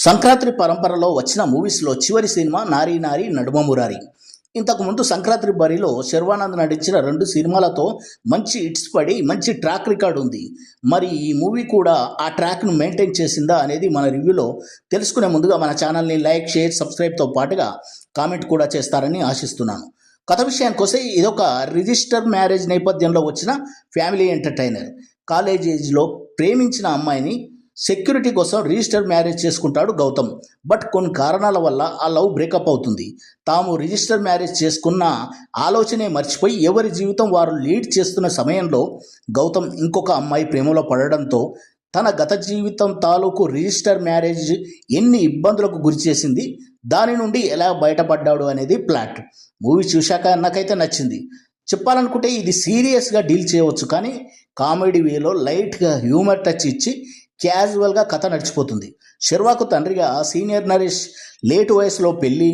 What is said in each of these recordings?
సంక్రాంతి పరంపరలో వచ్చిన మూవీస్లో చివరి సినిమా నారీ నారీ నడుమ మురారి. ఇంతకుముందు సంక్రాంతి బరిలో శర్వానంద్ నటించిన 2 సినిమాలతో మంచి హిట్స్ పడి మంచి ట్రాక్ రికార్డ్ ఉంది. మరి ఈ మూవీ కూడా ఆ ట్రాక్ను మెయింటైన్ చేసిందా అనేది మన రివ్యూలో తెలుసుకునే ముందుగా మన ఛానల్ని లైక్, షేర్, సబ్స్క్రైబ్తో పాటుగా కామెంట్ కూడా చేస్తారని ఆశిస్తున్నాను. కథ విషయానికి వస్తే ఇదొక రిజిస్టర్ మ్యారేజ్ నేపథ్యంలో వచ్చిన ఫ్యామిలీ ఎంటర్టైనర్. కాలేజ్ ఏజ్లో ప్రేమించిన అమ్మాయిని సెక్యూరిటీ కోసం రిజిస్టర్ మ్యారేజ్ చేసుకుంటాడు గౌతమ్. బట్ కొన్ని కారణాల వల్ల ఆ లవ్ బ్రేకప్ అవుతుంది. తాము రిజిస్టర్ మ్యారేజ్ చేసుకున్న ఆలోచనే మర్చిపోయి ఎవరి జీవితం వారు లీడ్ చేస్తున్న సమయంలో గౌతమ్ ఇంకొక అమ్మాయి ప్రేమలో పడడంతో తన గత జీవితం తాలూకు రిజిస్టర్ మ్యారేజ్ ఎన్ని ఇబ్బందులకు గురి చేసింది, దాని నుండి ఎలా బయటపడ్డాడు అనేది ప్లాట్. మూవీ చూశాక నాకైతే నచ్చింది. చెప్పాలనుకుంటే ఇది సీరియస్గా డీల్ చేయవచ్చు, కానీ కామెడీ వేలో లైట్గా హ్యూమర్ టచ్ ఇచ్చి క్యాజువల్గా కథ నడిచిపోతుంది. శర్వాకు తండ్రిగా సీనియర్ నరేష్ లేటు వయసులో పెళ్ళి,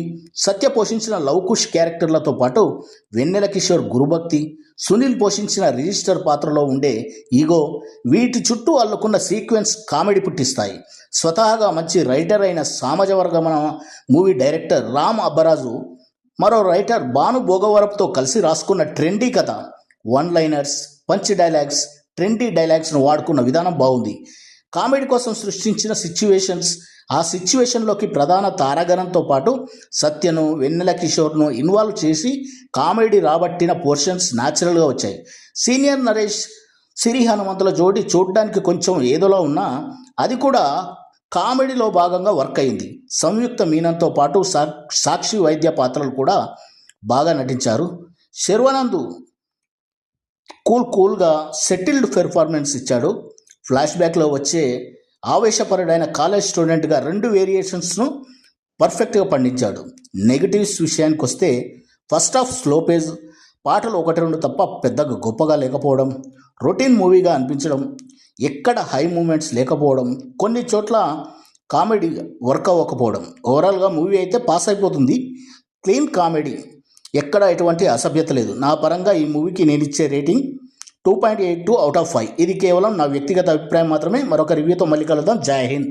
సత్య పోషించిన లవకుష్ క్యారెక్టర్లతో పాటు వెన్నెల కిషోర్ గురుభక్తి, సునీల్ పోషించిన రిజిస్టర్ పాత్రలో ఉండే ఈగో, వీటి చుట్టూ అల్లుకున్న సీక్వెన్స్ కామెడీ పుట్టిస్తాయి. స్వతహాగా మంచి రైటర్ అయిన సామాజవర్గమన మూవీ డైరెక్టర్ రామ్ అబ్బరాజు మరో రైటర్ భాను భోగవరపుతో కలిసి రాసుకున్న ట్రెండీ కథ. One liners, punch dialogues, trendy డైలాగ్స్ను వాడుకున్న విధానం బాగుంది. కామెడీ కోసం సృష్టించిన సిచ్యువేషన్స్, ఆ సిచ్యువేషన్లోకి ప్రధాన తారాగణంతో పాటు సత్యను, వెన్నెల కిషోర్ను ఇన్వాల్వ్ చేసి కామెడీ రాబట్టిన పోర్షన్స్ న్యాచురల్గా వచ్చాయి. సీనియర్ నరేష్, సిరి హనుమంతుల జోడి చూడడానికి కొంచెం ఏదోలా ఉన్నా అది కూడా కామెడీలో భాగంగా వర్క్ అయింది. సంయుక్త మీనన్తో పాటు సాక్షి వైద్య పాత్రలు కూడా బాగా నటించారు. శర్వానంద్ కూల్గా సెటిల్డ్ పెర్ఫార్మెన్స్ ఇచ్చాడు. ఫ్లాష్ బ్యాక్లో వచ్చే ఆవేశపరుడైన కాలేజ్ స్టూడెంట్గా 2 వేరియేషన్స్ను పర్ఫెక్ట్గా పండించాడు. నెగిటివ్స్ విషయానికి వస్తే ఫస్ట్ హాఫ్ స్లో పేజ్, పాటలు 1-2 తప్ప పెద్దగా గొప్పగా లేకపోవడం, రొటీన్ మూవీగా అనిపించడం, ఎక్కడ హై మూమెంట్స్ లేకపోవడం, కొన్ని చోట్ల కామెడీ వర్క్ అవ్వకపోవడం. ఓవరాల్గా మూవీ అయితే పాస్ అయిపోతుంది. క్లీన్ కామెడీ, ఎక్కడ ఎటువంటి అసభ్యత లేదు. నా పరంగా ఈ మూవీకి నేను ఇచ్చే రేటింగ్ 2.82 out of 5. ఇది కేవలం నా వ్యక్తిగత అభిప్రాయం మాత్రమే. మరొక రివ్యూతో మళ్ళీ కలుద్దాం. జై హింద్.